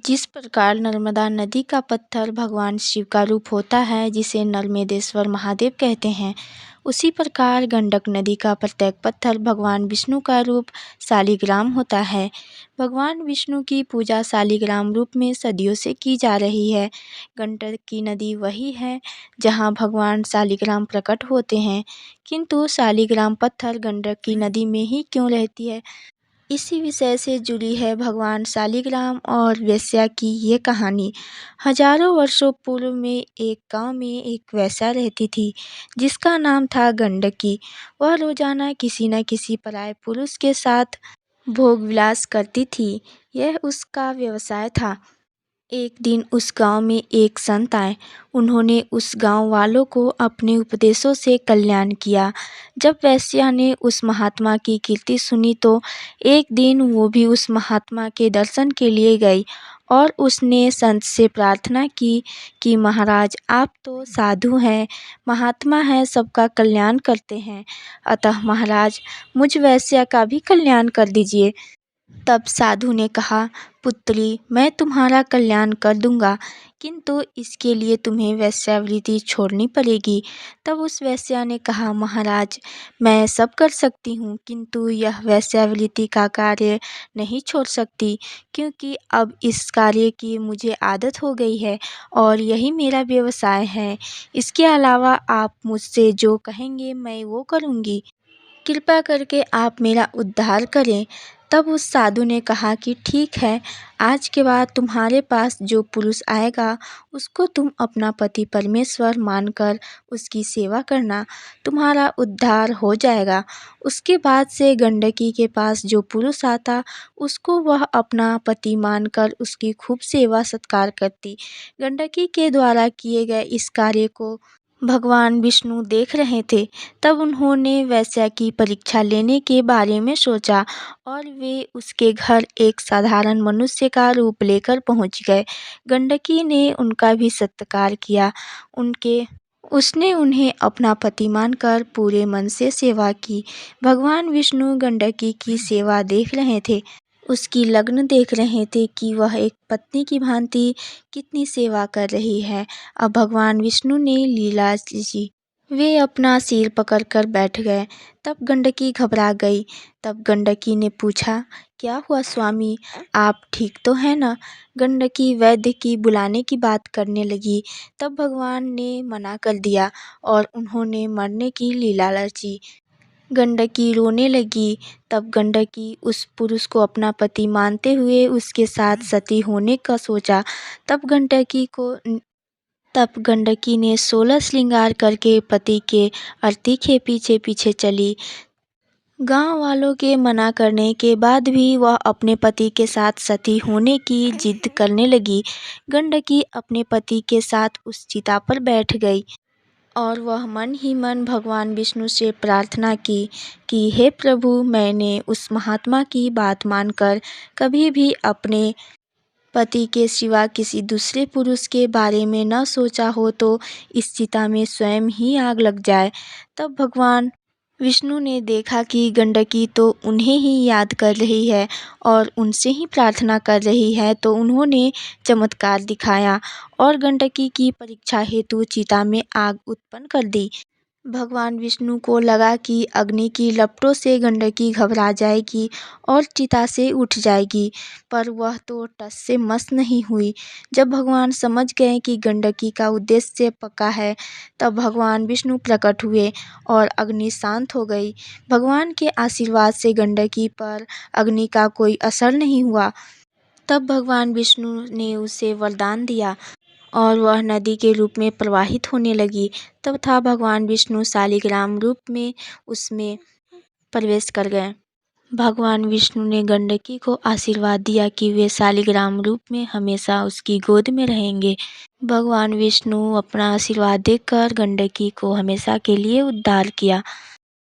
जिस प्रकार नर्मदा नदी का पत्थर भगवान शिव का रूप होता है, जिसे नर्मदेश्वर महादेव कहते हैं, उसी प्रकार गंडक नदी का प्रत्येक पत्थर भगवान विष्णु का रूप शालिग्राम होता है। भगवान विष्णु की पूजा शालिग्राम रूप में सदियों से की जा रही है। गंडक की नदी वही है जहाँ भगवान शालिग्राम प्रकट होते हैं, किंतु शालिग्राम पत्थर गंडक की नदी में ही क्यों रहती है, इसी विषय से जुड़ी है भगवान शालिग्राम और वेश्या की ये कहानी। हजारों वर्षों पूर्व में एक गांव में एक वेश्या रहती थी, जिसका नाम था गंडकी। वह रोजाना किसी न किसी पराये पुरुष के साथ भोग विलास करती थी। यह उसका व्यवसाय था। एक दिन उस गांव में एक संत आए। उन्होंने उस गांव वालों को अपने उपदेशों से कल्याण किया। जब वेश्या ने उस महात्मा की कीर्ति सुनी तो एक दिन वो भी उस महात्मा के दर्शन के लिए गई और उसने संत से प्रार्थना की कि महाराज, आप तो साधु हैं, महात्मा हैं, सबका कल्याण करते हैं, अतः महाराज मुझ वेश्या का भी कल्याण कर दीजिए। तब साधु ने कहा, पुत्री, मैं तुम्हारा कल्याण कर दूंगा, किंतु इसके लिए तुम्हें वेश्यावृत्ति छोड़नी पड़ेगी। तब उस वेश्या ने कहा, महाराज, मैं सब कर सकती हूँ, किंतु यह वेश्यावृत्ति का कार्य नहीं छोड़ सकती, क्योंकि अब इस कार्य की मुझे आदत हो गई है और यही मेरा व्यवसाय है। इसके अलावा आप मुझसे जो कहेंगे मैं वो करूँगी। कृपा करके आप मेरा उद्धार करें। तब उस साधु ने कहा कि ठीक है, आज के बाद तुम्हारे पास जो पुरुष आएगा उसको तुम अपना पति परमेश्वर मानकर उसकी सेवा करना, तुम्हारा उद्धार हो जाएगा। उसके बाद से गंडकी के पास जो पुरुष आता उसको वह अपना पति मानकर उसकी खूब सेवा सत्कार करती। गंडकी के द्वारा किए गए इस कार्य को भगवान विष्णु देख रहे थे। तब उन्होंने वेश्या की परीक्षा लेने के बारे में सोचा और वे उसके घर एक साधारण मनुष्य का रूप लेकर पहुंच गए। गंडकी ने उनका भी सत्कार किया। उसने उन्हें अपना पति मानकर पूरे मन से सेवा की। भगवान विष्णु गंडकी की सेवा देख रहे थे, उसकी लगन देख रहे थे कि वह एक पत्नी की भांति कितनी सेवा कर रही है। अब भगवान विष्णु ने लीला की। वे अपना सिर पकड़कर बैठ गए। तब गंडकी घबरा गई। तब गंडकी ने पूछा, क्या हुआ स्वामी, आप ठीक तो हैं ना? गंडकी वैद्य की बुलाने की बात करने लगी। तब भगवान ने मना कर दिया और उन्होंने मरने की लीला रची। गंडकी रोने लगी। तब गंडकी उस पुरुष को अपना पति मानते हुए उसके साथ सती होने का सोचा। तब गंडकी ने 16 श्रृंगार करके पति के अर्थी के पीछे पीछे चली। गांव वालों के मना करने के बाद भी वह अपने पति के साथ सती होने की जिद करने लगी। गंडकी अपने पति के साथ उस चिता पर बैठ गई और वह मन ही मन भगवान विष्णु से प्रार्थना की कि हे प्रभु, मैंने उस महात्मा की बात मानकर कभी भी अपने पति के सिवा किसी दूसरे पुरुष के बारे में न सोचा हो तो इस चिता में स्वयं ही आग लग जाए। तब भगवान विष्णु ने देखा कि गंडकी तो उन्हें ही याद कर रही है और उनसे ही प्रार्थना कर रही है, तो उन्होंने चमत्कार दिखाया और गंडकी की परीक्षा हेतु चिता में आग उत्पन्न कर दी। भगवान विष्णु को लगा कि अग्नि की लपटों से गंडकी घबरा जाएगी और चिता से उठ जाएगी, पर वह तो टस से मस नहीं हुई। जब भगवान समझ गए कि गंडकी का उद्देश्य पक्का है, तब भगवान विष्णु प्रकट हुए और अग्नि शांत हो गई। भगवान के आशीर्वाद से गंडकी पर अग्नि का कोई असर नहीं हुआ। तब भगवान विष्णु ने उसे वरदान दिया और वह नदी के रूप में प्रवाहित होने लगी। तब था भगवान विष्णु शालिग्राम रूप में उसमें प्रवेश कर गए। भगवान विष्णु ने गंडकी को आशीर्वाद दिया कि वे शालिग्राम रूप में हमेशा उसकी गोद में रहेंगे। भगवान विष्णु अपना आशीर्वाद देकर गंडकी को हमेशा के लिए उद्धार किया।